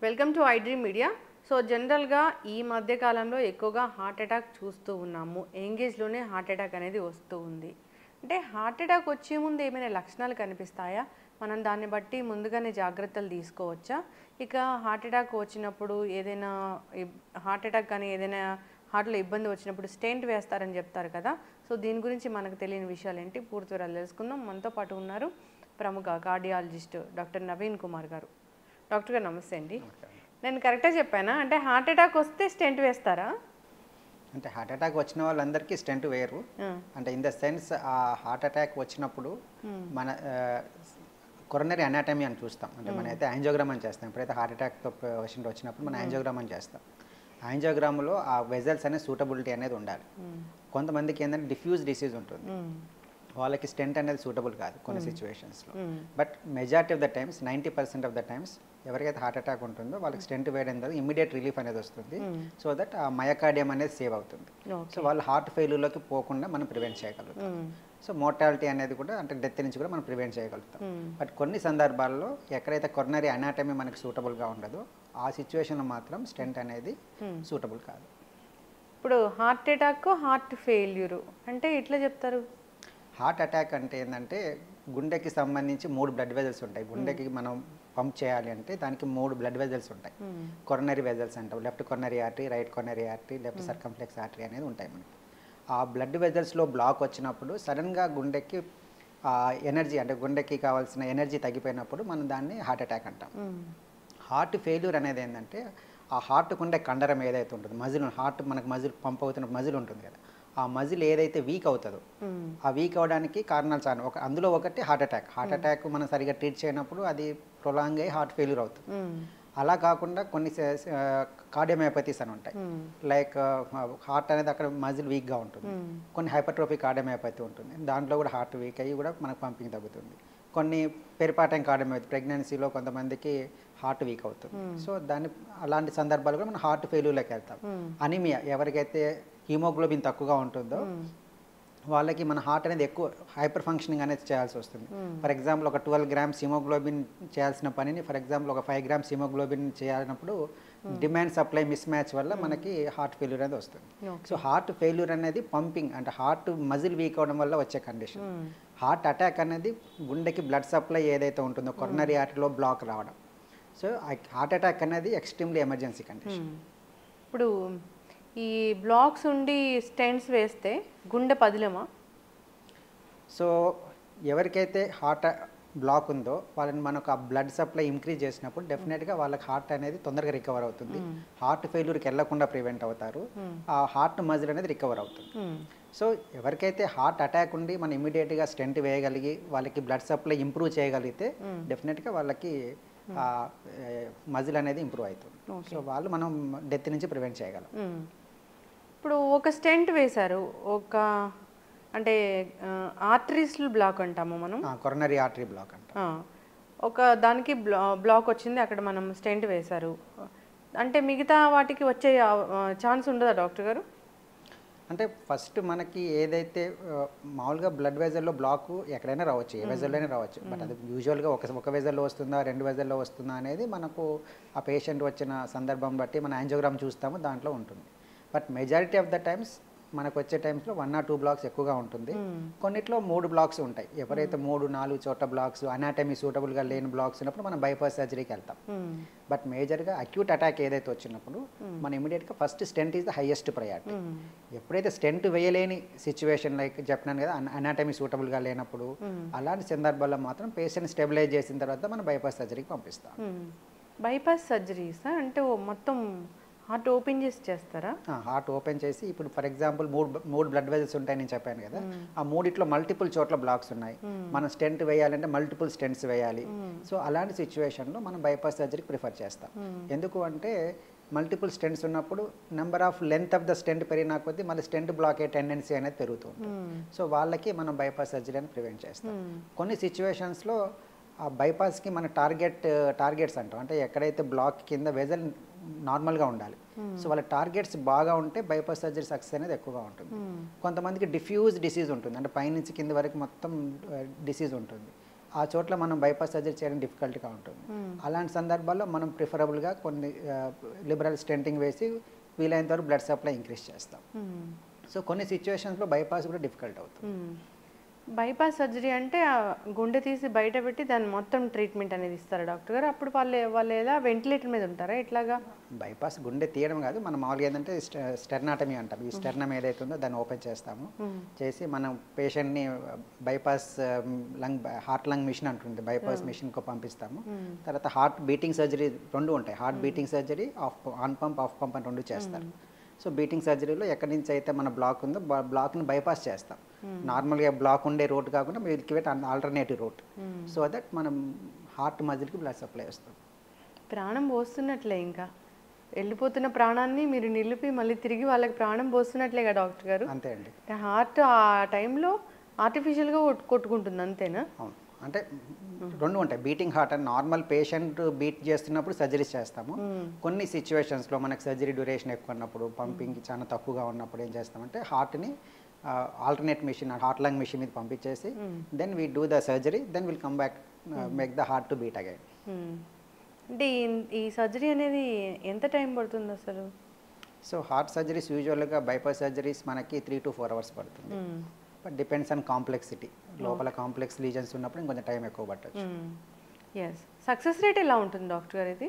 Welcome to iDream media. So జనరల్గా ఈ మధ్య కాలంలో ఎక్కువగా హార్ట్ అటాక్ చూస్తూ ఉన్నాము. యంగేజ్లోనే హార్ట్ అటాక్ అనేది వస్తూ ఉంది. అంటే హార్ట్ అటాక్ వచ్చే ముందు ఏమైనా లక్షణాలు కనిపిస్తాయా? మనం దాన్ని బట్టి ముందుగానే జాగ్రత్తలు తీసుకోవచ్చా? ఇక హార్ట్ అటాక్ వచ్చినప్పుడు ఏదైనా హార్ట్ అటాక్ కానీ ఏదైనా హార్ట్లో ఇబ్బంది వచ్చినప్పుడు స్టెంట్ వేస్తారని చెప్తారు కదా. సో దీని గురించి మనకు తెలియని విషయాలు ఏంటి పూర్తి వివరాలు తెలుసుకుందాం. మనతో పాటు ఉన్నారు ప్రముఖ కార్డియాలజిస్ట్ డాక్టర్ నవీన్ కుమార్ గారు. డాక్టర్ గారు నమస్తే అండి. నేను కరెక్ట్గా చెప్పానా? అంటే హార్ట్ అటాక్ వస్తే స్టెంట్ వేస్తారా? అంటే హార్ట్ అటాక్ వచ్చిన వాళ్ళందరికీ స్టెంట్ వేయరు. అంటే ఇన్ ద సెన్స్ ఆ హార్ట్ అటాక్ వచ్చినప్పుడు మన కొరనరీ అనాటమీ అని చూస్తాం. అంటే మన అయితే యాంజియోగ్రామ్ అని చేస్తాం. ఎప్పుడైతే హార్ట్ అటాక్తో పేషెంట్ వచ్చినప్పుడు మనం యాంజియోగ్రామ్ అని చేస్తాం. యాంజియోగ్రామ్లో ఆ వెజల్స్ అనే సూటబిలిటీ అనేది ఉండాలి. కొంతమందికి ఏంటంటే డిఫ్యూజ్ డిసీజ్ ఉంటుంది, వాళ్ళకి స్టెంట్ అనేది సూటబుల్ కాదు కొన్ని సిచ్యువేషన్స్లో. But majority of the times 90% of the times ఎవరికైతే హార్ట్ అటాక్ ఉంటుందో వాళ్ళకి స్టెంట్ వేయడం ద్వారా ఇమీడియట్ రిలీఫ్ అనేది వస్తుంది. సో దట్ ఆ మయోకార్డియం అనేది సేవ్ అవుతుంది. సో వాళ్ళు హార్ట్ ఫెయిల్యూర్లోకి పోకుండా మనం ప్రివెంట్ చేయగలుగుతాం. సో మోర్టాలిటీ అనేది కూడా అంటే డెత్ నుంచి కూడా మనం ప్రివెంట్ చేయగలుగుతాం. బట్ కొన్ని సందర్భాల్లో ఎక్కడైతే కొరనరీ అనాటమీ మనకి సూటబుల్గా ఉండదో ఆ సిచ్యువేషన్లో మాత్రం స్టెంట్ అనేది సూటబుల్ కాదు. ఇప్పుడు హార్ట్ అటాక్ హార్ట్ ఫెయిల్యూర్ అంటే ఎట్లా చెప్తారు? హార్ట్ అటాక్ అంటే ఏంటంటే గుండెకి సంబంధించి 3 బ్లడ్ వెజల్స్ ఉంటాయి. గుండెకి మనం పంప్ చేయాలి అంటే దానికి 3 బ్లడ్ వెజల్స్ ఉంటాయి. కొరనరీ వెజల్స్ అంటాం. Left coronary artery, right coronary artery, left circumflex artery అనేది ఉంటాయి మనకి. ఆ బ్లడ్ వెజల్స్లో బ్లాక్ వచ్చినప్పుడు సడన్గా గుండెకి ఎనర్జీ అంటే గుండెకి కావాల్సిన ఎనర్జీ తగ్గిపోయినప్పుడు మనం దాన్ని హార్ట్ అటాక్ అంటాం. హార్ట్ ఫెయిల్యూర్ అనేది ఏంటంటే ఆ హార్ట్కు ఉండే కండరం ఏదైతే ఉంటుందో మజిల్, హార్ట్ మనకు మజిల్ పంప్ అవుతున్న మజిల్ ఉంటుంది కదా, ఆ మజిల్ ఏదైతే వీక్ అవుతుందో ఆ వీక్ అవడానికి కారణాలు చాలా. అందులో ఒకటి హార్ట్ అటాక్. హార్ట్ అటాక్ మనం సరిగా ట్రీట్ చేయనప్పుడు అది ప్రొలాంగ్ అయ్యి హార్ట్ ఫెయిల్యూర్ అవుతుంది. అలా కాకుండా కొన్ని కార్డియోమయోపతీస్ అని ఉంటాయి. లైక్ హార్ట్ అనేది అక్కడ మజిల్ వీక్గా ఉంటుంది. కొన్ని హైపర్ట్రోఫిక్ కార్డియోమయోపతి ఉంటుంది, దాంట్లో కూడా హార్ట్ వీక్ అయ్యి కూడా మనకు పంపింగ్ తగ్గుతుంది. కొన్ని పెరిపాటైన్ కార్డియోమయోపతి, ప్రెగ్నెన్సీలో కొంతమందికి హార్ట్ వీక్ అవుతుంది. సో అలాంటి సందర్భాలు కూడా మనం హార్ట్ ఫెయిల్యూర్లోకి వెళ్తాం. అనీమియా, ఎవరికైతే హీమోగ్లోబిన్ తక్కువగా ఉంటుందో వాళ్ళకి మన హార్ట్ అనేది ఎక్కువ హైపర్ ఫంక్షనింగ్ అనేది చేయాల్సి వస్తుంది. ఫర్ ఎగ్జాంపుల్ ఒక 12 గ్రామ్స్ హిమోగ్లోబిన్ చేయాల్సిన పనిని ఫర్ ఎగ్జాంపుల్ ఒక 5 గ్రామ్స్ హిమోగ్లోబిన్ చేయాలన్నప్పుడు డిమాండ్ సప్లై మిస్ మ్యాచ్ వల్ల మనకి హార్ట్ ఫెయిల్యూర్ అనేది వస్తుంది. సో హార్ట్ ఫెయిల్యూర్ అనేది పంపింగ్ అంటే హార్ట్ మజిల్ వీక్ అవడం వల్ల వచ్చే కండిషన్. హార్ట్ అటాక్ అనేది గుండెకి బ్లడ్ సప్లై ఏదైతే ఉంటుందో కొరనరీ ఆర్టరీలో బ్లాక్ రావడం. సో హార్ట్ అటాక్ అనేది ఎక్స్ట్రీమ్లీ ఎమర్జెన్సీ కండిషన్. ఇప్పుడు ఈ బ్లాక్స్ ఉండి స్టెంట్స్ వేస్తే గుండె పదిలమా? సో ఎవరికైతే హార్ట్ బ్లాక్ ఉందో వాళ్ళని మనకు ఆ బ్లడ్ సప్లై ఇంక్రీజ్ చేసినప్పుడు డెఫినెట్గా వాళ్ళకి హార్ట్ అనేది తొందరగా రికవర్ అవుతుంది. హార్ట్ ఫెయిల్యూర్కి వెళ్లకుండా ప్రివెంట్ అవుతారు. ఆ హార్ట్ మజిల్ అనేది రికవర్ అవుతుంది. సో ఎవరికైతే హార్ట్ అటాక్ ఉండి మనం ఇమీడియట్గా స్టెంట్ వేయగలిగి వాళ్ళకి బ్లడ్ సప్లై ఇంప్రూవ్ చేయగలిగితే డెఫినెట్గా వాళ్ళకి మజిల్ అనేది ఇంప్రూవ్ అవుతుంది. సో వాళ్ళు మనం డెత్ నుంచి ప్రివెంట్ చేయగలం. ఇప్పుడు ఒక స్టెంట్ వేశారు, ఒక అంటే ఆర్టరీస్ బ్లాక్ అంటాము మనం, కొరనరీ ఆర్టరీ బ్లాక్ అంటాం. ఒక దానికి బ్లాక్ వచ్చింది, అక్కడ మనం స్టెంట్ వేశారు అంటే మిగతా వాటికి వచ్చే ఛాన్స్ ఉండదా డాక్టర్ గారు? అంటే ఫస్ట్ మనకి ఏదైతే మామూలుగా బ్లడ్ వెజల్లో బ్లాక్ ఎక్కడైనా రావచ్చు, ఏ వెజల్లోనే రావచ్చు. బట్ అది యూజువల్గా ఒక వెజల్లో వస్తుందా 2 వెజల్లో వస్తుందా అనేది మనకు ఆ పేషెంట్ వచ్చిన సందర్భం బట్టి మన యాంజియోగ్రామ్ చూస్తాము, దాంట్లో ఉంటుంది. But majority of the times మనకు వచ్చే టైమ్స్లో 1 or 2 బ్లాక్స్ ఎక్కువగా ఉంటుంది. కొన్నిట్లో 3 బ్లాక్స్ ఉంటాయి. ఎవరైతే 3-4 చోట్ల బ్లాక్స్ అనాటమీ సూటబుల్గా లేని బ్లాక్స్ ఉన్నప్పుడు మనం బైపాస్ సర్జరీకి వెళ్తాం. బట్ మేజర్గా అక్యూట్ అటాక్ ఏదైతే వచ్చినప్పుడు మనం ఇమీడియట్గా first stent is the highest priority. ఎప్పుడైతే స్టెంట్ వేయలేని సిచ్యువేషన్ లైక్ చెప్పినాను కదా అనాటమీ సూటబుల్గా లేనప్పుడు అలాంటి సందర్భాల్లో మాత్రం పేషెంట్ స్టెబిలైజ్ చేసిన తర్వాత మనం బైపాస్ సర్జరీకి పంపిస్తాం. బైపాస్ సర్జరీస్ అంటే మొత్తం హార్ట్ ఓపెన్ చేసి చేస్తారా? హార్ట్ ఓపెన్ చేసి ఇప్పుడు ఫర్ ఎగ్జాంపుల్ 3 బ్లడ్ వెజల్స్ ఉంటాయి నేను చెప్పాను కదా, ఆ 3 మల్టిపుల్ చోట్ల బ్లాక్స్ ఉన్నాయి. మనం స్టెంట్ వేయాలంటే మల్టిపుల్ స్టెంట్స్ వేయాలి. సో అలాంటి సిచ్యువేషన్లో మనం బైపాస్ సర్జరీకి ప్రిఫర్ చేస్తాం. ఎందుకు అంటే మల్టిపుల్ స్టెంట్స్ ఉన్నప్పుడు number of length of the stent పెరిగిన కొద్దీ మళ్ళీ స్టెంట్ బ్లాక్ అయ్యే టెండెన్సీ అనేది పెరుగుతుంది. సో వాళ్ళకి మనం బైపాస్ సర్జరీ అని ప్రివెంట్ చేస్తాం. కొన్ని సిచ్యువేషన్స్లో ఆ బైపాస్కి మన టార్గెట్స్ అంటాం. అంటే ఎక్కడైతే బ్లాక్ కింద వెజల్ నార్మల్గా ఉండాలి. సో వాళ్ళ టార్గెట్స్ బాగా ఉంటే బైపాస్ సర్జరీ సక్సెస్ అనేది ఎక్కువగా ఉంటుంది. కొంతమందికి డిఫ్యూజ్ డిసీజ్ ఉంటుంది, అంటే పైనుంచి కింద వరకు మొత్తం డిసీజ్ ఉంటుంది. ఆ చోట్ల మనం బైపాస్ సర్జరీ చేయడం డిఫికల్ట్గా ఉంటుంది. అలాంటి సందర్భాల్లో మనం ప్రిఫరబుల్గా కొన్ని లిబరల్ స్టెంటింగ్ వేసి వీలైనంత వరకు బ్లడ్ సప్లై ఇంక్రీజ్ చేస్తాం. సో కొన్ని సిచ్యువేషన్స్లో బైపాస్ కూడా డిఫికల్ట్ అవుతుంది. బైపాస్ సర్జరీ అంటే ఆ గుండె తీసి బయట పెట్టి దాన్ని మొత్తం ట్రీట్మెంట్ అనేది ఇస్తారా డాక్టర్ గారు? అప్పుడు వాళ్ళు ఎలా వెంటిలేటర్ మీద ఉంటారా ఇట్లాగా? బైపాస్ గుండె తీయడం కాదు, మనం మామూలుగా ఏంటంటే స్టెర్నాటమీ అంటాం. ఈ స్టెర్నం ఏదైతే ఉందో దాన్ని ఓపెన్ చేస్తాము, చేసి మనం పేషెంట్ని బైపాస్ హార్ట్ లంగ్ మిషన్ అంటుంది, బైపాస్ మిషన్కు పంపిస్తాము. తర్వాత హార్ట్ బీటింగ్ సర్జరీ 2 ఉంటాయి. Heart beating surgery on pump of pump అని 2 చేస్తారు. సో బీటింగ్ సర్జరీలో ఎక్కడి నుంచి అయితే మన బ్లాక్ ఉందో బ్లాక్ని బైపాస్ చేస్తాం. నార్మల్గా బ్లాక్ ఉండే రూట్ కాకుండా మీరు create alternative route, so that మనం హార్ట్ మజిల్కి బ్లడ్ సప్లై వస్తాం. ప్రాణం పోస్తున్నట్లే, ఇంకా వెళ్ళిపోతున్న ప్రాణాన్ని మీరు నిలిపి మళ్ళీ తిరిగి వాళ్ళకి ప్రాణం పోస్తున్నట్లేగా డాక్టర్ గారు? అంతే అండి. హార్ట్ ఆ టైంలో ఆర్టిఫిషియల్గా కొట్టుకుంటుంది అంతేనా? అవును, అంటే 2 ఉంటాయి. బీటింగ్ హార్ట్ అని నార్మల్ పేషెంట్ బీట్ చేస్తున్నప్పుడు సర్జరీస్ చేస్తాము. కొన్ని సిచ్యువేషన్స్లో మనకు సర్జరీ డ్యూరేషన్ ఎక్కువ ఉన్నప్పుడు, పంపింగ్ చాలా తక్కువగా ఉన్నప్పుడు ఏం చేస్తామంటే హార్ట్ని alternate machine, heart lung machine మీద పంపించేసి then we do the surgery, then will come back make the heart to beat again. అంటే ఈ సర్జరీ అనేది ఎంత టైం పడుతుంది అసలు? సో హార్ట్ సర్జరీస్ యూజువల్గా బైపాస్ సర్జరీస్ మనకి 3 to 4 hours పడుతుంది. But depends on complexity. లోపల కాంప్లెక్స్ లీజన్స్ ఉన్నప్పుడు ఇంకొంచెం టైం ఎక్కువ పట్టచ్చు. ఎస్. సక్సెస్ రేట్ ఎలా ఉంటుంది డాక్టర్ గారు ఇది?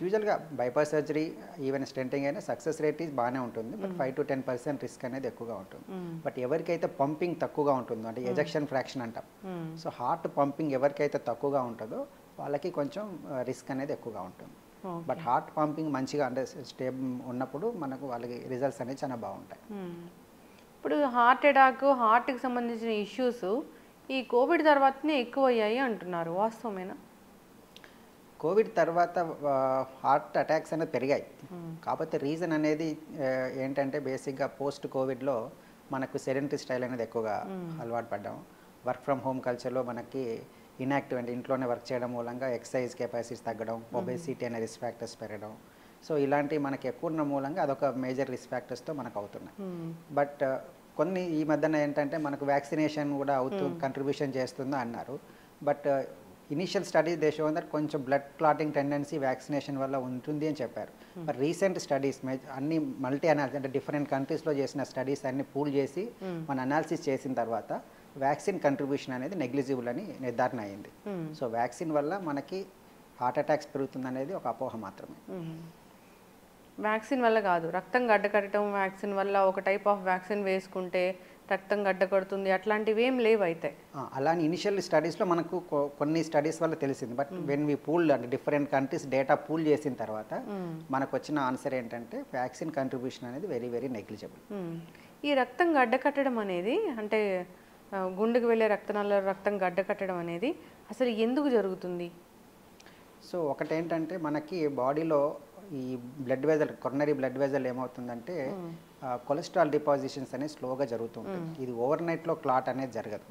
యూజువల్గా బైపాస్ సర్జరీ ఈవెన్ స్టెంటింగ్ అయినా సక్సెస్ రేట్ బాగానే ఉంటుంది, బట్ 5 to 10% రిస్క్ అనేది ఎక్కువగా ఉంటుంది. బట్ ఎవరికైతే పంపింగ్ తక్కువగా ఉంటుందో, అంటే ఎజెక్షన్ ఫ్రాక్షన్ అంటాం, సో హార్ట్ పంపింగ్ ఎవరికైతే తక్కువగా ఉంటుందో వాళ్ళకి కొంచెం రిస్క్ అనేది ఎక్కువగా ఉంటుంది. బట్ హార్ట్ పంపింగ్ మంచిగా అంటే స్టేబుల్ ఉన్నప్పుడు మనకు వాళ్ళకి రిజల్ట్స్ అనేవి చాలా బాగుంటాయి. ఇప్పుడు హార్ట్ అటాక్, హార్ట్కి సంబంధించిన ఇష్యూస్ ఈ కోవిడ్ తర్వాతనే ఎక్కువ అయ్యాయి అంటున్నారు, వాస్తవమేనా? కోవిడ్ తర్వాత హార్ట్ అటాక్స్ అనేది పెరిగాయి. కాకపోతే రీజన్ అనేది ఏంటంటే బేసిక్గా పోస్ట్ కోవిడ్లో మనకు సెడెంటరీ స్టైల్ అనేది ఎక్కువగా అలవాటు పడ్డాం. వర్క్ ఫ్రమ్ హోమ్ కల్చర్లో మనకి ఇన్యాక్టివ్ అంటే ఇంట్లోనే వర్క్ చేయడం మూలంగా ఎక్సర్సైజ్ కెపాసిటీస్ తగ్గడం, ఒబేసిటీ అనే రిస్క్ ఫ్యాక్టర్స్ పెరగడం, సో ఇలాంటివి మనకి ఎక్కువ ఉన్న మూలంగా అదొక మేజర్ రిస్క్ ఫ్యాక్టర్స్తో మనకు అవుతున్నాయి. బట్ కొన్ని ఈ మధ్యన ఏంటంటే మనకు వ్యాక్సినేషన్ కూడా కంట్రిబ్యూషన్ చేస్తుందో అన్నారు. But initial studies they show that కొంచెం బ్లడ్ క్లాటింగ్ టెండెన్సీ వ్యాక్సినేషన్ వల్ల ఉంటుంది అని చెప్పారు. బట్ రీసెంట్ స్టడీస్ అన్ని మల్టీ అనాలిసిస్ అంటే డిఫరెంట్ కంట్రీస్లో చేసిన స్టడీస్ అన్ని పూల్ చేసి మన అనాలిసిస్ చేసిన తర్వాత వ్యాక్సిన్ కంట్రిబ్యూషన్ అనేది నెగ్లిజిబుల్ అని నిర్ధారణ అయింది. సో వ్యాక్సిన్ వల్ల మనకి హార్ట్ అటాక్స్ పెరుగుతుంది అనేది ఒక అపోహ మాత్రమే. వ్యాక్సిన్ వల్ల కాదు, రక్తం గడ్డకట్టడం వ్యాక్సిన్ వల్ల, ఒక టైప్ ఆఫ్ వ్యాక్సిన్ వేసుకుంటే రక్తం గడ్డకడుతుంది అట్లాంటివి ఏం లేవు అయితే? అలానే ఇనిషియల్ స్టడీస్లో మనకు కొన్ని స్టడీస్ వల్ల తెలిసింది. బట్ వెన్ వీ పూల్ అంటే డిఫరెంట్ కంట్రీస్ డేటా పూల్ చేసిన తర్వాత మనకు వచ్చిన ఆన్సర్ ఏంటంటే వ్యాక్సిన్ కంట్రిబ్యూషన్ అనేది వెరీ వెరీ నెగ్లిజిబుల్. ఈ రక్తం గడ్డకట్టడం అనేది అంటే గుండెకు వెళ్ళే రక్తనాళాల్లో రక్తం గడ్డకట్టడం అనేది అసలు ఎందుకు జరుగుతుంది? సో ఒకటేంటంటే మనకి బాడీలో ఈ blood vessel, coronary blood vessel ఏమవుతుందంటే కొలెస్ట్రాల్ డిపాజిషన్స్ అనేది స్లోగా జరుగుతుంటుంది. ఇది ఓవర్ నైట్లో క్లాట్ అనేది జరగదు.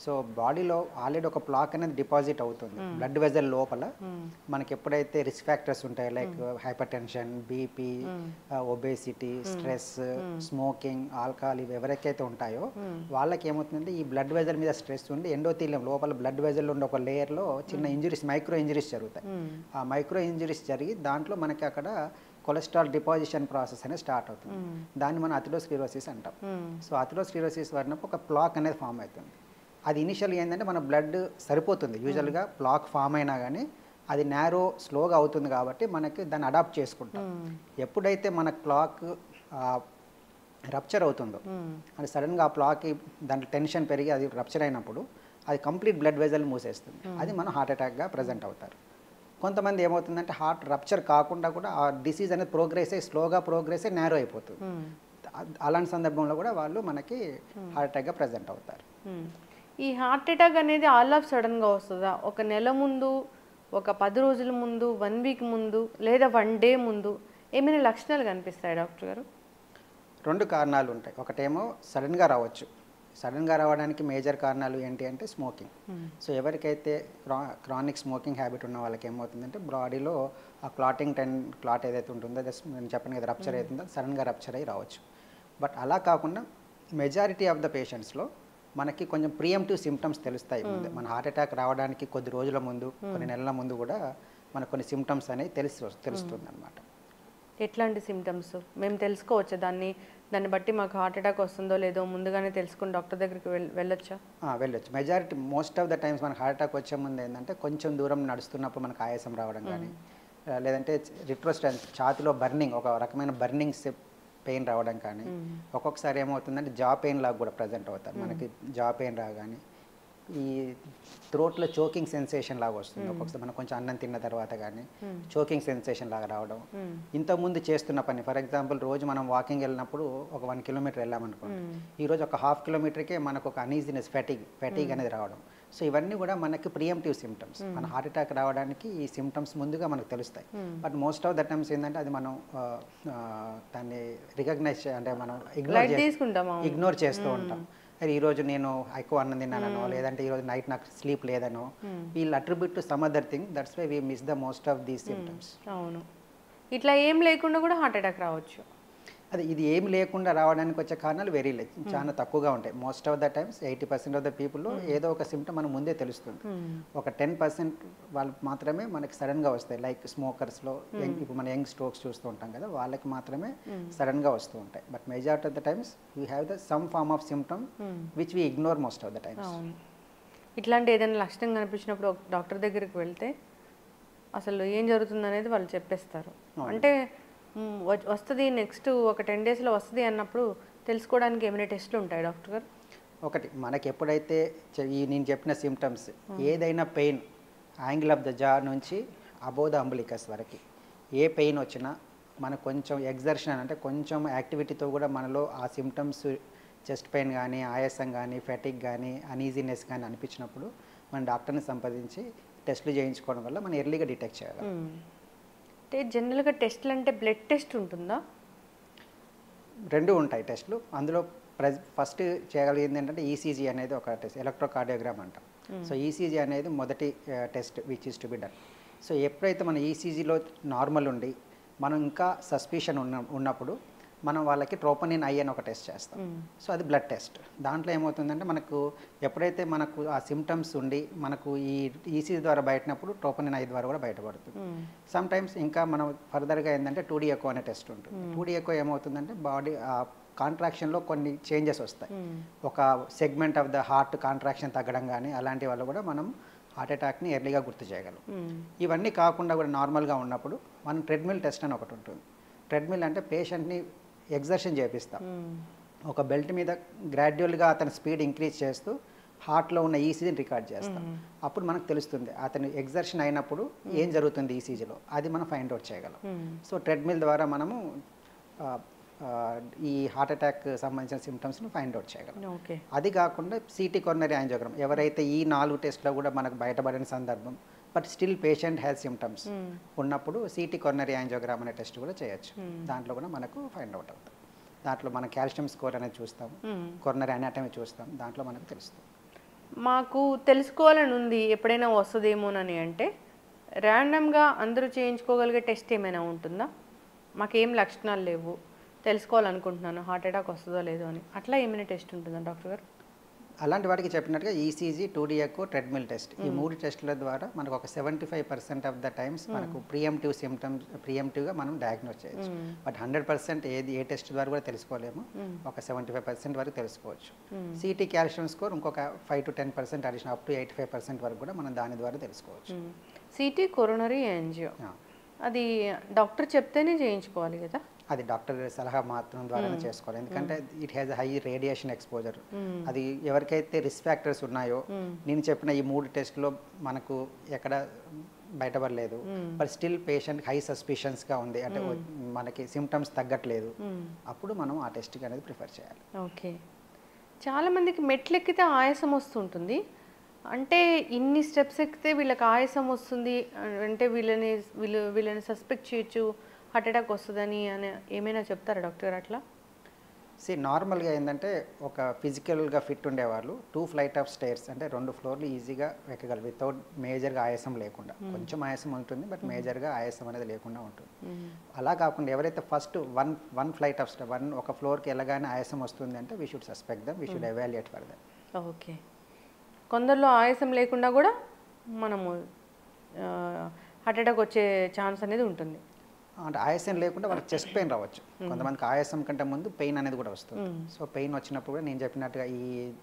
సో బాడీలో ఆల్రెడీ ఒక ప్లాక్ అనేది డిపాజిట్ అవుతుంది బ్లడ్ వెజల్ లోపల. మనకి ఎప్పుడైతే రిస్క్ ఫ్యాక్టర్స్ ఉంటాయి like hyper tension, BP, obesity, stress, smoking, alcohol, ఇవి ఎవరికైతే ఉంటాయో వాళ్ళకి ఏమవుతుందంటే ఈ బ్లడ్ వెజల్ మీద స్ట్రెస్ ఉండి ఎండోథీలియం లోపల బ్లడ్ వెజల్ ఉండే ఒక లేయర్లో చిన్న ఇంజరీస్, మైక్రో ఇంజరీస్ జరుగుతాయి. ఆ మైక్రో ఇంజరీస్ జరిగి దాంట్లో మనకి అక్కడ కొలెస్ట్రాల్ డిపాజిషన్ ప్రాసెస్ అనేది స్టార్ట్ అవుతుంది. దాన్ని మనం అథెరోస్క్లెరోసిస్ అంటాం. సో అథెరోస్క్లెరోసిస్ వరకు ఒక ప్లాక్ అనేది ఫామ్ అవుతుంది. అది ఇనిషియల్గా ఏంటంటే మన బ్లడ్ సరిపోతుంది, యూజువల్గా ప్లాక్ ఫామ్ అయినా కానీ అది నేరో స్లోగా అవుతుంది కాబట్టి మనకి దాన్ని అడాప్ట్ చేసుకుంటాం. ఎప్పుడైతే మన ప్లాక్ రప్చర్ అవుతుందో అంటే సడన్గా ఆ ప్లాక్కి దాంట్లో టెన్షన్ పెరిగి అది రప్చర్ అయినప్పుడు అది కంప్లీట్ బ్లడ్ వెజల్ మూసేస్తుంది. అది మనం హార్ట్ అటాక్గా ప్రజెంట్ అవుతారు. కొంతమంది ఏమవుతుందంటే హార్ట్ రప్చర్ కాకుండా కూడా ఆ డిసీజ్ అనేది ప్రోగ్రెస్ అయ్యి స్లోగా ప్రోగ్రెస్ అయ్యి నేరో అయిపోతుంది. అలాంటి సందర్భంలో కూడా వాళ్ళు మనకి హార్ట్ అటాక్గా ప్రజెంట్ అవుతారు. ఈ హార్ట్ అటాక్ అనేది ఆల్ ఆఫ్ సడన్గా వస్తుందా? ఒక నెల ముందు, ఒక 10 రోజుల ముందు, 1 వీక్ ముందు, లేదా 1 డే ముందు ఏమైనా లక్షణాలు కనిపిస్తాయి డాక్టర్ గారు? 2 కారణాలు ఉంటాయి. ఒకటేమో సడన్గా రావచ్చు. సడన్గా రావడానికి మేజర్ కారణాలు ఏంటి అంటే స్మోకింగ్. సో ఎవరికైతే క్రానిక్ స్మోకింగ్ హ్యాబిట్ ఉన్న వాళ్ళకి ఏమవుతుందంటే బాడీలో ఆ క్లాట్ ఏదైతే ఉంటుందో నేను చెప్పాను కదా, రప్చర్ అవుతుందో సడన్గా రప్చర్ అయ్యి రావచ్చు. బట్ అలా కాకుండా మెజారిటీ ఆఫ్ ద పేషెంట్స్లో మనకి కొంచెం ప్రియంటివ్ సిమ్టమ్స్ తెలుస్తాయి ముందు. మన హార్ట్ అటాక్ రావడానికి కొద్ది రోజుల ముందు, కొన్ని నెలల ముందు కూడా మనకు కొన్ని సిమ్టమ్స్ అనేవి తెలుస్తుంది అనమాట. ఎట్లాంటి సిమ్టమ్స్ మేము తెలుసుకోవచ్చా? దాన్ని బట్టి మాకు హార్ట్ అటాక్ వస్తుందో లేదో ముందుగానే తెలుసుకుని డాక్టర్ దగ్గరికి వెళ్ళొచ్చా? వెళ్ళొచ్చు. Majority most of the times మనకు హార్ట్ అటాక్ వచ్చే ముందు ఏంటంటే కొంచెం దూరం నడుస్తున్నప్పుడు మనకు ఆయాసం రావడం కానీ, లేదంటే రిట్రోస్టాన్ ఛాతిలో బర్నింగ్, ఒక రకమైన బర్నింగ్ పెయిన్ రావడం కానీ, ఒక్కొక్కసారి ఏమవుతుందంటే జా పెయిన్ లాగా కూడా ప్రజెంట్ అవుతారు. మనకి జా పెయిన్ రాగానే ఈ థ్రోట్లో చోకింగ్ సెన్సేషన్ లాగా వస్తుంది. ఒక్కొక్కసారి మనం కొంచెం అన్నం తిన్న తర్వాత కానీ చోకింగ్ సెన్సేషన్ లాగా రావడం. ఇంతకుముందు చేస్తున్న పని, ఫర్ ఎగ్జాంపుల్ రోజు మనం వాకింగ్ వెళ్ళినప్పుడు ఒక 1 కిలోమీటర్ వెళ్ళామనుకోండి, ఈరోజు ఒక 1/2 కిలోమీటర్కే మనకు ఒక అనీజినెస్, ఫెటిగ్ అనేది రావడం. సో ఇవన్నీ కూడా మనకి ప్రియంటివ్ సిమ్టమ్స్. మన హార్ట్ అటాక్ రావడానికి ఈ సిమ్టమ్స్ ముందుగా మనకు తెలుస్తాయి. But most of the times ఏంటంటే అది మనం దాన్ని రికగ్నైజ్ అంటే మనం ఇగ్నోర్ చేస్తూ ఉంటాం. అది ఈరోజు నేను ఎక్కువ అన్నం తిన్నానో, లేదంటే ఈరోజు నైట్ నాకు స్లీప్ లేదనో, వీళ్ళు attribute to some other thing. That's why we miss the most of these symptoms. అవును, ఇట్లా ఏం లేకుండా కూడా హార్ట్ అటాక్ రావచ్చు. ఇది ఏమి లేకుండా రావడానికి వచ్చే కారణాలు చాలా తక్కువగా ఉంటాయి. Most of the times 80% of the పీపుల్లో ఏదో ఒక సిమ్టమ్ మనకు ముందే తెలుస్తుంది. ఒక 10% వాళ్ళు మాత్రమే మనకి సడన్గా వస్తాయి. లైక్ స్మోకర్స్లో, ఇప్పుడు మన యంగ్ స్ట్రోక్స్ చూస్తూ ఉంటాం కదా, వాళ్ళకి మాత్రమే సడన్గా వస్తూ ఉంటాయి. But majority of the times we have the some form of symptom which we ignore most of the times. ఇట్లాంటి ఏదైనా లక్షణం కనిపించినప్పుడు డాక్టర్ దగ్గరికి వెళ్తే అసలు ఏం జరుగుతుంది అనేది వాళ్ళు చెప్పేస్తారు. అంటే వస్తుంది నెక్స్ట్ ఒక 10 డేస్లో వస్తుంది అన్నప్పుడు తెలుసుకోవడానికి ఏమైనా టెస్ట్లు ఉంటాయి డాక్టర్ గారు? ఒకటి, మనకి ఎప్పుడైతే నేను చెప్పిన సిమ్టమ్స్, ఏదైనా పెయిన్ యాంగిల్ ఆఫ్ ద జా నుంచి అబోవ్ ద అంబులికస్ వరకు ఏ పెయిన్ వచ్చినా మనకు కొంచెం ఎగ్జర్షన్ అంటే కొంచెం యాక్టివిటీతో కూడా మనలో ఆ సిమ్టమ్స్, చెస్ట్ పెయిన్ కానీ, ఆయాసం కానీ, ఫెటిక్ కానీ, అనీజీనెస్ కానీ అనిపించినప్పుడు మన డాక్టర్ని సంప్రదించి టెస్టులు చేయించుకోవడం వల్ల మనం ఎర్లీగా డిటెక్ట్ చేయగలం. అంటే జనరల్గా టెస్ట్లు అంటే బ్లడ్ టెస్ట్ ఉంటుందా? 2 ఉంటాయి టెస్టులు. అందులో ఫస్ట్ చేయగలిగింది ఏంటంటే ఈసీజీ అనేది ఒక టెస్ట్, ఎలక్ట్రోకార్డియోగ్రామ్ అంటాం. సో ఈసీజీ అనేది మొదటి test which is to be done. So ఎప్పుడైతే మన ఈసీజీలో నార్మల్ ఉండి మనం ఇంకా సస్పిషన్ ఉన్నప్పుడు మనం వాళ్ళకి ట్రోపోనిన్ ఐ అని ఒక టెస్ట్ చేస్తాం. సో అది బ్లడ్ టెస్ట్. దాంట్లో ఏమవుతుందంటే మనకు ఎప్పుడైతే మనకు ఆ సిమ్టమ్స్ ఉండి మనకు ఈ ఈసీజీ ద్వారా బయటనప్పుడు ట్రోపోనిన్ ఐ ద్వారా కూడా బయటపడుతుంది. సమ్ టైమ్స్ ఇంకా మనం ఫర్దర్గా ఏంటంటే 2D ఎకో అనే టెస్ట్ ఉంటుంది. 2D ఎకో ఏమవుతుందంటే బాడీ కాంట్రాక్షన్లో కొన్ని చేంజెస్ వస్తాయి. ఒక segment of the heart contraction తగ్గడం కానీ అలాంటి వల్ల కూడా మనం హార్ట్ అటాక్ని ఎర్లీగా గుర్తు చేయగలం. ఇవన్నీ కాకుండా కూడా నార్మల్గా ఉన్నప్పుడు మనం ట్రెడ్మిల్ టెస్ట్ అని ఒకటి ఉంటుంది. ట్రెడ్మిల్ అంటే పేషెంట్ని ఎగ్జర్షన్ చేపిస్తాం. ఒక బెల్ట్ మీద గ్రాడ్యువల్గా అతని స్పీడ్ ఇంక్రీజ్ చేస్తూ హార్ట్లో ఉన్న ఈసీజీని రికార్డ్ చేస్తాం. అప్పుడు మనకు తెలుస్తుంది అతను ఎగ్జర్షన్ అయినప్పుడు ఏం జరుగుతుంది ఈసీజీలో, అది మనం ఫైండ్ అవుట్ చేయగలం. సో ట్రెడ్మిల్ ద్వారా మనము ఈ హార్ట్ అటాక్ సంబంధించిన సిమ్టమ్స్ని ఫైండ్ అవుట్ చేయగలం. అది కాకుండా సిటీ కొరనరీ యాంజియోగ్రామ్, ఎవరైతే ఈ 4 టెస్ట్లో కూడా మనకు బయటపడిన సందర్భం but still patient has symptoms ఉన్నప్పుడు సిటీ కొరనరీ యాంజియోగ్రామ్ అనే టెస్ట్ కూడా చేయొచ్చు. దాంట్లో కూడా మనకు ఫైండ్ అవుట్ అవుతుంది. దాంట్లో మనం కాల్షియం స్కోర్ అనేది చూస్తాం, కొరనరీ అనాటమీ చూస్తాం, దాంట్లో మనకు తెలుస్తుంది. మాకు తెలుసుకోవాలని ఉంది ఎప్పుడైనా వస్తుందేమోనని అంటే ర్యాండమ్గా అందరూ చేయించుకోగలిగే టెస్ట్ ఏమైనా ఉంటుందా? మాకేం లక్షణాలు లేవు, తెలుసుకోవాలనుకుంటున్నాను హార్ట్ అటాక్ వస్తుందో లేదో అని, అట్లా ఏమైనా టెస్ట్ ఉంటుందా డాక్టర్ గారు? అలాంటి వాటికి చెప్పినట్టుగా ECG, 2D echo, treadmill test, ఈ 3 టెస్టుల ద్వారా మనకు ఒక 75% ఆఫ్ ద టైమ్స్ మనకు ప్రియంటివ్ సిమ్టమ్స్ ప్రియంటివ్గా మనం డయాగ్నోస్ చేయొచ్చు. బట్ 100% ఏ టెస్ట్ ద్వారా కూడా తెలుసుకోలేము. ఒక 75% వరకు తెలుసుకోవచ్చు. సిటీ కాల్షియం స్కోర్ ఇంకొక 5 to 10% అడిషనల్, అప్ టు 85% వరకు కూడా మనం దాని ద్వారా తెలుసుకోవచ్చు. సిటీ కొరోనరీ యాంజియో అది డాక్టర్ చెప్తేనే చేయించుకోవాలి కదా? అది డాక్టర్ సలహా మాత్రం ద్వారానే చేసుకోవాలి. ఎందుకంటే it has high radiation exposure. అది ఎవరికైతే రిస్క్ ఫ్యాక్టర్స్ ఉన్నాయో, నేను చెప్పిన ఈ 3 టెస్ట్లో మనకు ఎక్కడ బయటపడలేదు, బట్ స్టిల్ పేషెంట్ హై సస్పిషన్స్గా ఉంది, అంటే మనకి సిమ్టమ్స్ తగ్గట్లేదు, అప్పుడు మనం ఆ టెస్ట్కి అనేది ప్రిఫర్ చేయాలి. ఓకే. చాలామందికి మెట్లు ఎక్కితే ఆయాసం వస్తుంటుంది. అంటే ఇన్ని స్టెప్స్ ఎక్కితే వీళ్ళకి ఆయాసం వస్తుంది అంటే వీళ్ళని సస్పెక్ట్ చేయొచ్చు హార్ట్ అటాక్ వస్తుందని అని ఏమైనా చెప్తారా డాక్టర్ అట్లా? నార్మల్గా ఏంటంటే ఒక ఫిజికల్గా ఫిట్ ఉండేవాళ్ళు 2 ఫ్లైట్ ఆఫ్ స్టైర్స్ అంటే 2 ఫ్లోర్లు ఈజీగా ఎక్కగలరు వితౌట్ మేజర్గా ఆయాసం లేకుండా. కొంచెం ఆయాసం ఉంటుంది బట్ మేజర్గా ఆయాసం అనేది లేకుండా ఉంటుంది. అలా కాకుండా ఎవరైతే first one flight of step ఒక ఫ్లోర్కి వెళ్ళగానే ఆయాసం వస్తుంది అంటే we should suspect them, we should evaluate for them. Okay. కొందరిలో ఆయాసం లేకుండా కూడా మనము హార్ట్ అటాక్ వచ్చే ఛాన్స్ అనేది ఉంటుంది. అంటే ఆయాసం లేకుండా వాళ్ళకి చెస్ట్ పెయిన్ రావచ్చు. కొంతమందికి ఆయాసం కంటే ముందు పెయిన్ అనేది కూడా వస్తుంది. సో పెయిన్ వచ్చినప్పుడు కూడా నేను చెప్పినట్టుగా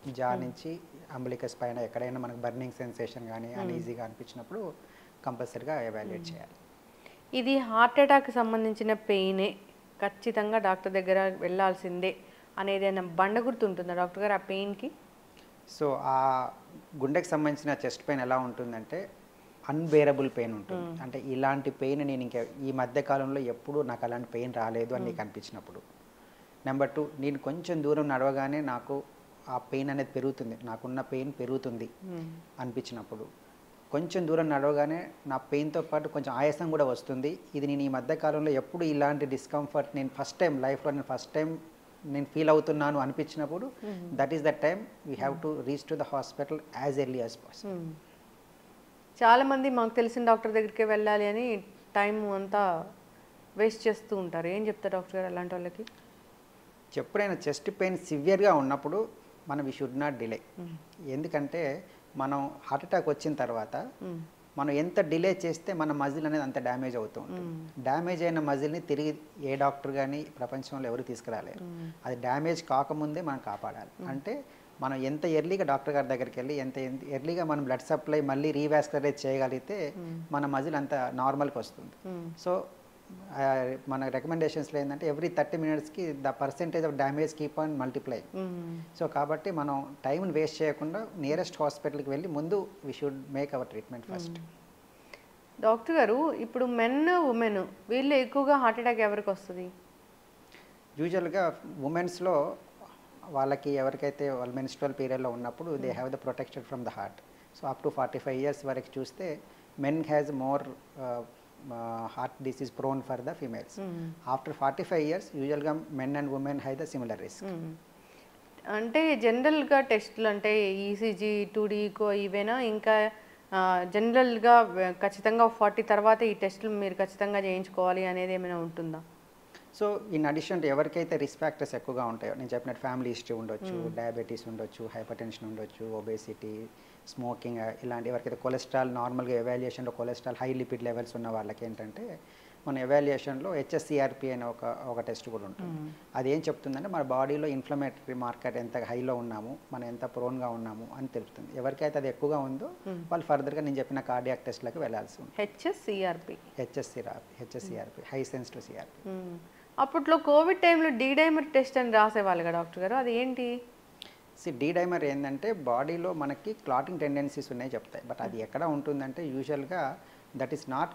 ఈ జా నుంచి అంబలికస్ పైన ఎక్కడైనా మనకు బర్నింగ్ సెన్సేషన్ కానీ అన్ఈజీగా అనిపించినప్పుడు కంపల్సరీగా ఎవాల్యుయేట్ చేయాలి. ఇది హార్ట్ అటాక్ సంబంధించిన పెయినే, ఖచ్చితంగా డాక్టర్ దగ్గర వెళ్ళాల్సిందే అనేది ఏమైనా బండ గుర్తుంటుందా డాక్టర్ గారు ఆ పెయిన్కి? సో ఆ గుండెకి సంబంధించిన చెస్ట్ పెయిన్ ఎలా ఉంటుందంటే అన్బేరబుల్ పెయిన్ ఉంటుంది. అంటే ఇలాంటి పెయిన్ నేను ఇంకా ఈ మధ్య కాలంలో ఎప్పుడూ నాకు అలాంటి పెయిన్ రాలేదు అని నీకు అనిపించినప్పుడు. నెంబర్ 2, నేను కొంచెం దూరం నడవగానే నాకు ఆ పెయిన్ అనేది పెరుగుతుంది, నాకున్న పెయిన్ పెరుగుతుంది అనిపించినప్పుడు. కొంచెం దూరం నడవగానే నా పెయిన్తో పాటు కొంచెం ఆయాసం కూడా వస్తుంది. ఇది నేను ఈ మధ్య కాలంలో ఎప్పుడు ఇలాంటి డిస్కంఫర్ట్ నేను ఫస్ట్ టైం లైఫ్లో నేను ఫీల్ అవుతున్నాను అనిపించినప్పుడు that is the time we have to reach to the hospital as early as possible. చాలామంది మాకు తెలిసిన డాక్టర్ దగ్గరికి వెళ్ళాలి అని టైం అంతా వేస్ట్ చేస్తూ ఉంటారు. ఏం చెప్తారు డాక్టర్ గారు అలాంటి వాళ్ళకి? ఎప్పుడైనా చెస్ట్ పెయిన్ సివియర్గా ఉన్నప్పుడు మనం వీ షుడ్ నాట్ డిలే. ఎందుకంటే మనం హార్ట్ అటాక్ వచ్చిన తర్వాత మనం ఎంత డిలే చేస్తే మన మజిల్ అనేది అంత డ్యామేజ్ అవుతూ ఉంటుంది. డ్యామేజ్ అయిన మజిల్ని తిరిగి ఏ డాక్టర్ కానీ ప్రపంచంలో ఎవరు తీసుకురాలేరు. అది డ్యామేజ్ కాకముందే మనం కాపాడాలి. అంటే మనం ఎంత ఎర్లీగా డాక్టర్ గారి దగ్గరికి వెళ్ళి ఎంత ఎర్లీగా మనం బ్లడ్ సప్లై మళ్ళీ రీవాస్కులరైజ్ చేయగలిగితే మన మజిల్ అంత నార్మల్కి వస్తుంది. సో మన రికమెండేషన్స్లో ఏంటంటే ఎవ్రీ 30 minutesకి the percentage of damage keep on multiply. So కాబట్టి మనం టైంని వేస్ట్ చేయకుండా నియరెస్ట్ హాస్పిటల్కి వెళ్ళి ముందు we should make our treatment first. Doctor గారు, ఇప్పుడు మెన్ ఉమెన్ వీళ్ళు ఎక్కువగా హార్ట్ అటాక్ ఎవరికి వస్తుంది? యూజువల్గా ఉమెన్స్లో వాళ్ళకి ఎవరికైతే వాళ్ళ మెన్స్ట్రువల్ పీరియడ్లో ఉన్నప్పుడు they have the protected from the heart. So up to 45 years వరకు చూస్తే men has more heart disease prone for the females. After 45 years యూజువల్గా men and women have the similar risk. అంటే జనరల్గా టెస్టులు అంటే ఈసీజీ 2D ఈకో ఇవేనా, ఇంకా జనరల్గా ఖచ్చితంగా 40 తర్వాత ఈ టెస్టులు మీరు ఖచ్చితంగా చేయించుకోవాలి అనేది ఏమైనా ఉంటుందా? సో ఇన్ అడిషన్ ఎవరికైతే రిస్క్ ఫ్యాక్టర్స్ ఎక్కువగా ఉంటాయో, నేను చెప్పినట్టు ఫ్యామిలీ హిస్టరీ ఉండొచ్చు, డయాబెటీస్ ఉండొచ్చు, హైపర్ టెన్షన్ ఉండొచ్చు, ఒబేసిటీ, స్మోకింగ్, ఇలాంటి ఎవరికైతే కొలెస్ట్రాల్ నార్మల్గా ఎవాల్యుయేషన్లో కొలెస్ట్రాల్ హై లిపిడ్ లెవెల్స్ ఉన్న వాళ్ళకి ఏంటంటే మన ఎవాల్యుయేషన్లో హెచ్ఎస్సిఆర్పి అనే ఒక టెస్ట్ కూడా ఉంటుంది. అది ఏం చెప్తుందంటే మన బాడీలో ఇన్ఫ్లమేటరీ మార్కెట్ ఎంత హైలో ఉన్నాము, మనం ఎంత ప్రోన్గా ఉన్నాము అని తెలుపుతుంది. ఎవరికైతే అది ఎక్కువగా ఉందో వాళ్ళు ఫర్దర్గా నేను చెప్పిన కార్డియాక్ టెస్ట్లకు వెళ్ళాల్సి ఉంటుంది. HSCRP high sensitive CRP. అప్పట్లో కోవిడ్ టైంలో డైమర్ టెస్ట్ అని రాసేవాళ్ళు కదా డాక్టర్ గారు, అది ఏంటి? డైమర్ ఏంటంటే బాడీలో మనకి క్లాటింగ్ టెండెన్సీస్ ఉన్నాయి చెప్తాయి. బట్ అది ఎక్కడ ఉంటుందంటే యూజువల్గా దట్ ఈస్ నాట్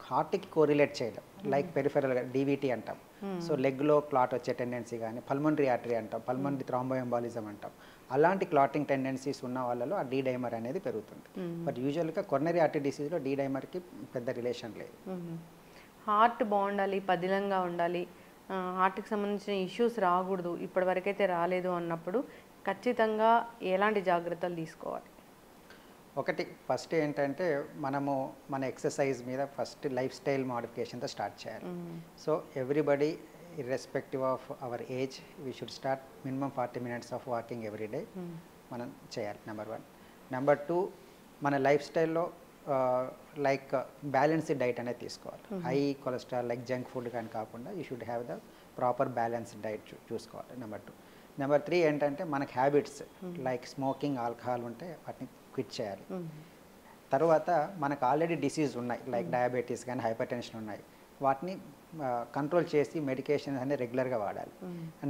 హార్ట్కి కోరిలేట్ చేయడం. లైక్ పెరిఫెరల్గా డీవీటీ అంటాం. సో లెగ్లో క్లాట్ వచ్చే టెండెన్సీ కానీ, పల్మనరీ ఆర్టరీ అంటాం, పల్మనరీ థ్రాంబోఎంబాలిజం అంటాం. అలాంటి క్లాటింగ్ టెండెన్సీస్ ఉన్న వాళ్ళలో ఆ డైమర్ అనేది పెరుగుతుంది. బట్ యూజువల్గా కొరనరీ ఆర్టరీ డిసీజ్లో డైమర్కి పెద్ద రిలేషన్ లేదు. హార్ట్ బాగుండాలి, పదిలంగా ఉండాలి, హార్ట్కి సంబంధించిన ఇష్యూస్ రాకూడదు, ఇప్పటివరకైతే రాలేదు అన్నప్పుడు ఖచ్చితంగా ఎలాంటి జాగ్రత్తలు తీసుకోవాలి? ఒకటి ఫస్ట్ ఏంటంటే మనము మన ఎక్సర్సైజ్ మీద ఫస్ట్ లైఫ్ స్టైల్ మోడిఫికేషన్తో స్టార్ట్ చేయాలి. So everybody irrespective of our age we should start minimum 40 minutes of walking every day మనం చేయాలి. నెంబర్ 1. నెంబర్ 2, మన లైఫ్ స్టైల్లో లైక్ బ్యాలెన్స్డ్ డైట్ అనేది తీసుకోవాలి. High cholesterol like junk food కానీ కాకుండా you should have the proper balanced diet చూసుకోవాలి. Number 2. Number 3 ఏంటంటే మనకి హ్యాబిట్స్ లైక్ స్మోకింగ్, ఆల్కహాల్ ఉంటే వాటిని క్విట్ చేయాలి. తర్వాత మనకు ఆల్రెడీ డిసీజ్ ఉన్నాయి లైక్ డయాబెటీస్ కానీ హైపర్ టెన్షన్ ఉన్నాయి, వాటిని కంట్రోల్ చేసి మెడికేషన్ అనేది రెగ్యులర్గా వాడాలి.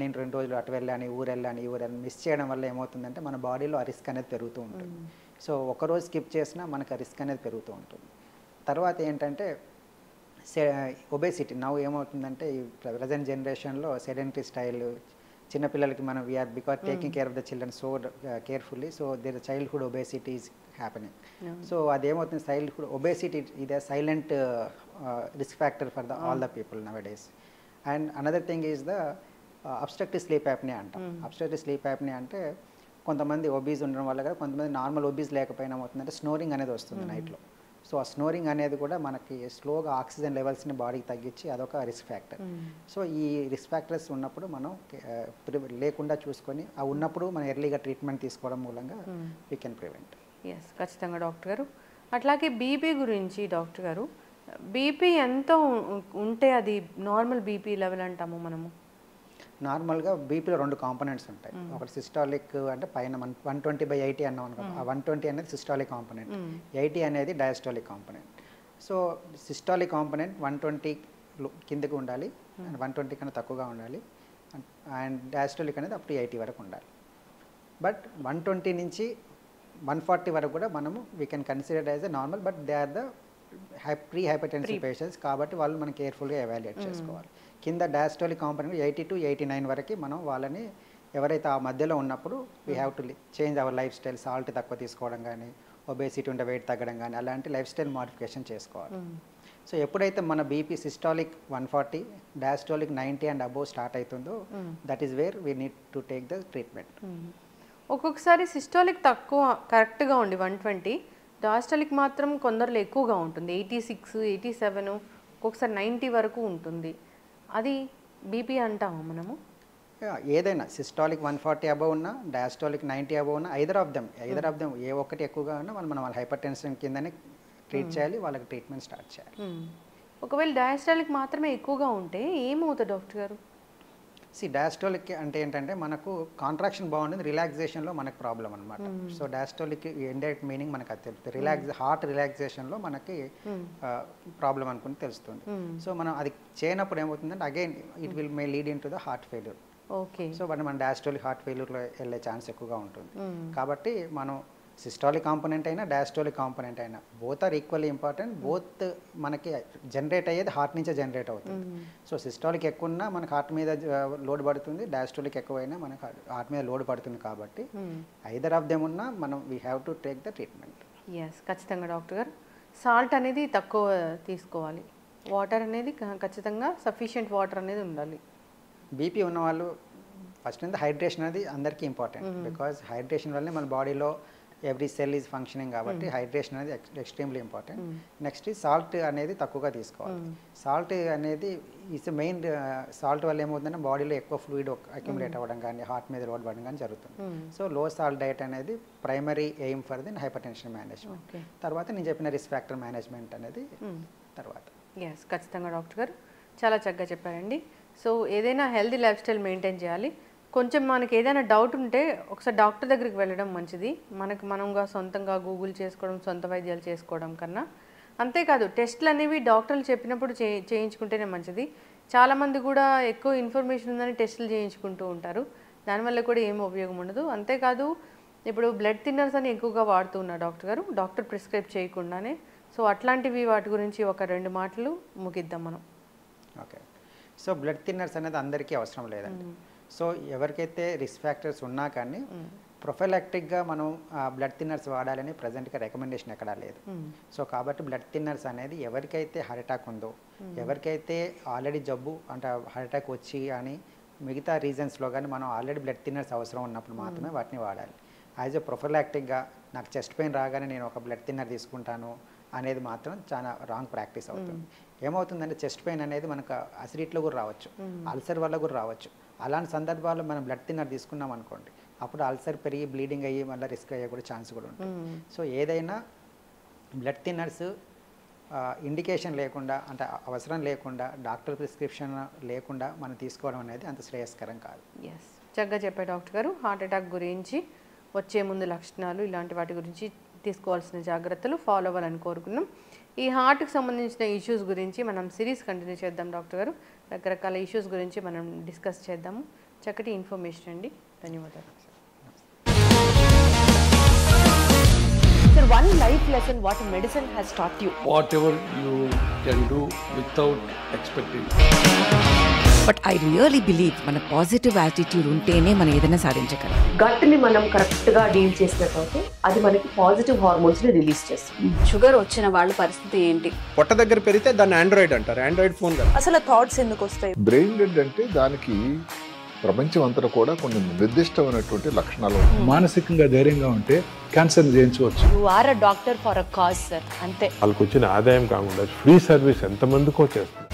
నేను 2 రోజులు అటు వెళ్ళాను, ఈ ఊరెళ్ళాను మిస్ చేయడం వల్ల ఏమవుతుందంటే మన బాడీలో ఆ రిస్క్ అనేది పెరుగుతూ ఉంటుంది. సో ఒకరోజు స్కిప్ చేసినా మనకు ఆ రిస్క్ అనేది పెరుగుతూ ఉంటుంది. తర్వాత ఏంటంటే ఒబేసిటీ. నవ్వు ఏమవుతుందంటే ఈ ప్రజెంట్ జనరేషన్లో సెడెంటరీ స్టైల్, చిన్నపిల్లలకి మనం we are because taking care of the children so carefully, so there childhood obesity is happening. So అదేమవుతుంది, చైల్డ్హుడ్ ఒబేసిటీ ఇది silent risk factor for all the people nowadays. And another thing is the obstructive sleep apnea అంటాం. obstructive sleep apnea అంటే కొంతమంది obese ఉండడం వల్ల కదా, కొంతమంది normal obese లేకపోయినా ఏమవుతుందంటే స్నోరింగ్ అనేది వస్తుంది నైట్లో. సో ఆ స్నోరింగ్ అనేది కూడా మనకి స్లోగా ఆక్సిజన్ లెవెల్స్ని బాడీకి తగ్గించి అదొక రిస్క్ ఫ్యాక్టర్. సో ఈ రిస్క్ ఫ్యాక్టర్స్ ఉన్నప్పుడు మనం లేకుండా చూసుకొని ఆ ఉన్నప్పుడు మనం ఎర్లీగా ట్రీట్మెంట్ తీసుకోవడం మూలంగా వీ కెన్ ప్రివెంట్. ఎస్, ఖచ్చితంగా డాక్టర్ గారు. అట్లాగే బీపీ గురించి డాక్టర్ గారు, బీపీ ఎంత ఉంటే అది నార్మల్ బీపీ లెవెల్ అంటాము మనము? నార్మల్గా బీపీలో 2 కాంపోనెంట్స్ ఉంటాయి. ఒకటి సిస్టాలిక్ అంటే పైన 120/80 అన్నాం అనుకో, ఆ 120 అనేది సిస్టాలిక్ కాంపోనెంట్, 80 అనేది diastolic component. So systolic component 120 కిందకి ఉండాలి, 120 కన్నా తక్కువగా ఉండాలి, అండ్ డయాస్టాలిక్ అనేది అప్ టు 80 వరకు ఉండాలి. బట్ 120 నుంచి 140 వరకు కూడా మనము we can consider as a normal, but they are the pre hypertensive patients కాబట్టి వాళ్ళు మనం కేర్ఫుల్గా ఎవాల్యుయేట్ చేసుకోవాలి. కింద డయాస్టాలిక్ కాంపోనెంట్ 80 to 89 వరకు మనం వాళ్ళని ఎవరైతే ఆ మధ్యలో ఉన్నప్పుడు we have to change our life style, salt తక్కువ తీసుకోవడం కానీ, ఒబేసిటీ ఉంటే వెయిట్ తగ్గడం కానీ, అలాంటి లైఫ్ స్టైల్ మోడిఫికేషన్ చేసుకోవాలి. సో ఎప్పుడైతే మన BP systolic 140, diastolic 90 and above start అవుతుందో that is where we need to take the treatment. ఒక్కొక్కసారి సిస్టాలిక్ తక్కువ కరెక్ట్గా ఉండి 120, డయాస్టాలిక్ మాత్రం కొందరిలో ఎక్కువగా ఉంటుంది, 86, 87, ఒక్కొక్కసారి 90 వరకు ఉంటుంది. అది బీపీ అంటామా మనము? ఏదైనా సిస్టాలిక్ 140 అబవ్ ఉన్నా, డయాస్టాలిక్ 90 అబవ్ ఉన్నా, ఐదర్ ఆఫ్ దెమ్ ఏ ఒక్కటి ఎక్కువగా ఉన్నా మనం వాళ్ళ హైపర్ టెన్షన్ కిందనే ట్రీట్ చేయాలి, వాళ్ళకి ట్రీట్మెంట్ స్టార్ట్ చేయాలి. ఒకవేళ డయాస్టాలిక్ మాత్రమే ఎక్కువగా ఉంటే ఏమవుతుంది డాక్టర్ గారు? డయాస్టాలిక్ అంటే ఏంటంటే మనకు కాంట్రాక్షన్ బాగుంటుంది, రిలాక్సేషన్లో మనకు ప్రాబ్లం అనమాట. సో డయాస్టాలిక్ ఇండైరెక్ట్ మీనింగ్ మనకు అది తెలుస్తుంది, హార్ట్ రిలాక్సేషన్లో మనకి ప్రాబ్లం అనుకుని తెలుస్తుంది. సో మనం అది చేయనప్పుడు ఏమవుతుందంటే again it will may lead in to the heart failure. Okay. So మన డయాస్టాలిక్ హార్ట్ ఫెయిల్యూర్లో వెళ్ళే ఛాన్స్ ఎక్కువగా ఉంటుంది. కాబట్టి మనం సిస్టాలిక్ కాంపోనెంట్ అయినా డయాస్టాలిక్ కాంపోనెంట్ అయినా both are equally important. Both మనకి జనరేట్ అయ్యేది హార్ట్ నుంచే జనరేట్ అవుతుంది. సో సిస్టాలిక్ ఎక్కువ ఉన్నా మనకు హార్ట్ మీద లోడ్ పడుతుంది, డయాస్టాలిక్ ఎక్కువైనా మనకు హార్ట్ మీద లోడ్ పడుతుంది. కాబట్టి ఐదర్ ఆఫ్ దెమ్ ఉన్నా మనం we have to take the treatment. Yes, ఖచ్చితంగా డాక్టర్ గారు. సాల్ట్ అనేది తక్కువ తీసుకోవాలి, వాటర్ అనేది ఖచ్చితంగా సఫిషియెంట్ వాటర్ అనేది ఉండాలి. బీపీ ఉన్న వాళ్ళు ఫస్ట్ నుంచి హైడ్రేషన్ అనేది అందరికీ ఇంపార్టెంట్, బికాజ్ హైడ్రేషన్ వల్లే మన బాడీలో ఎవ్రీ సెల్ ఈజ్ ఫంక్షనింగ్ కాబట్టి హైడ్రేషన్ అనేది ఎక్స్ట్రీమ్లీ ఇంపార్టెంట్. నెక్స్ట్ సాల్ట్ అనేది తక్కువగా తీసుకోవాలి. సాల్ట్ అనేది ఈజ్ మెయిన్, సాల్ట్ వల్ల ఏమవుతుందంటే బాడీలో ఎక్కువ ఫ్లూయిడ్ అక్యుములేట్ అవ్వడం కానీ, హార్ట్ మీద లోడ్ పడడం కానీ జరుగుతుంది. సో లో సాల్ట్ డైట్ అనేది primary aim for the hyper tension management. తర్వాత నేను చెప్పిన రిస్క్ ఫ్యాక్టర్ మేనేజ్మెంట్ అనేది తర్వాత. ఎస్, ఖచ్చితంగా డాక్టర్ గారు చాలా చక్కగా చెప్పారండి. సో ఏదైనా హెల్తీ లైఫ్ స్టైల్ మెయింటైన్ చేయాలి. కొంచెం మనకి ఏదైనా డౌట్ ఉంటే ఒకసారి డాక్టర్ దగ్గరికి వెళ్ళడం మంచిది, మనంగా సొంతంగా గూగుల్ చేసుకోవడం, సొంత వైద్యాలు చేసుకోవడం కన్నా. అంతేకాదు టెస్ట్లు అనేవి డాక్టర్లు చెప్పినప్పుడు చేయించుకుంటేనే మంచిది. చాలామంది కూడా ఎక్కువ ఇన్ఫర్మేషన్ ఉందని టెస్టులు చేయించుకుంటూ ఉంటారు, దానివల్ల కూడా ఏం ఉపయోగం ఉండదు. అంతేకాదు ఇప్పుడు బ్లడ్ థిన్నర్స్ అని ఎక్కువగా వాడుతూ ఉన్నారు డాక్టర్ గారు, డాక్టర్ ప్రిస్క్రైబ్ చేయకుండానే. సో అట్లాంటివి వాటి గురించి ఒక 2 మాటలు ముగిద్దాం మనం. ఓకే. సో బ్లడ్ థిన్నర్స్ అనేది అందరికీ అవసరం లేదండి. సో ఎవరికైతే రిస్క్ ఫ్యాక్టర్స్ ఉన్నా కానీ ప్రొఫైలాక్టిక్గా మనం బ్లడ్ థిన్నర్స్ వాడాలని ప్రజెంట్గా రికమెండేషన్ ఎక్కడా లేదు. సో కాబట్టి బ్లడ్ థిన్నర్స్ అనేది ఎవరికైతే హార్ట్ అటాక్ ఉందో, ఎవరికైతే ఆల్రెడీ జబ్బు అంటే హార్ట్ అటాక్ వచ్చి అని మిగతా రీజన్స్లో కానీ మనం ఆల్రెడీ బ్లడ్ థిన్నర్స్ అవసరం ఉన్నప్పుడు మాత్రమే వాటిని వాడాలి. యాజ్ ఎ ప్రొఫైలాక్టిక్గా నాకు చెస్ట్ పెయిన్ రాగానే నేను ఒక బ్లడ్ థిన్నర్ తీసుకుంటాను అనేది మాత్రం చాలా రాంగ్ ప్రాక్టీస్ అవుతుంది. ఏమవుతుందంటే చెస్ట్ పెయిన్ అనేది మనకు అసిడిటీలో కూడా రావచ్చు, అల్సర్ వల్ల కూడా రావచ్చు. అలాంటి సందర్భాల్లో మనం బ్లడ్ థిన్నర్ తీసుకున్నాం అనుకోండి, అప్పుడు అల్సర్ పెరిగి బ్లీడింగ్ అయ్యి మళ్ళీ రిస్క్ అయ్యే కూడా ఛాన్స్ కూడా ఉంటుంది. సో ఏదైనా బ్లడ్ థిన్నర్స్ ఇండికేషన్ లేకుండా అంటే అవసరం లేకుండా డాక్టర్ ప్రిస్క్రిప్షన్ లేకుండా మనం తీసుకోవడం అనేది అంత శ్రేయస్కరం కాదు. ఎస్, చక్కగా చెప్పే డాక్టర్ గారు. హార్ట్ అటాక్ గురించి, వచ్చే ముందు లక్షణాలు, ఇలాంటి వాటి గురించి తీసుకోవాల్సిన జాగ్రత్తలు ఫాలో అవ్వాలని కోరుకున్నాం. ఈ హార్ట్కి సంబంధించిన ఇష్యూస్ గురించి మనం సిరీస్ కంటిన్యూ చేద్దాం డాక్టర్ గారు. రకరకాల ఇష్యూస్ గురించి మనం డిస్కస్ చేద్దాము. చక్కటి ఇన్ఫర్మేషన్ అండి, ధన్యవాదాలు. Sir, one life lesson what medicine has taught you. Whatever you can do without expecting. But I really believe మన పాజిటివ్ యాటిట్యూడ్ ఉంటేనే మనం ఏదైనా సాధించగలం. గట్ని మనం కరెక్ట్గా డీల్ చేసినట్లయితే అది మనకి పాజిటివ్ హార్మోన్స్ని రిలీజ్ చేస్తుంది. షుగర్ వచ్చిన వాళ్ళ పరిస్థితి ఏంటి? పొట్ట దగ్గర పెరిగితే దాన్ని ఆండ్రాయిడ్ అంటారు, ఆండ్రాయిడ్ ఫోన్ కదా. అసలు థాట్స్ ఎందుకు వస్తాయి? బ్రెయిన్ డెడ్ అంటే దానికి ప్రపంచం అంతా కూడా కొన్ని నిర్దిష్టమైనటువంటి లక్షణాలు ఉంటాయి. మానసికంగా ధైర్యంగా ఉంటే క్యాన్సర్ జయించవచ్చు. You are a doctor for a cause sir, అంతే. వాళ్ళకి వచ్చిన ఆదాయం కాకుండా ఫ్రీ సర్వీస్ ఎంతమందికో చేస్తుంది.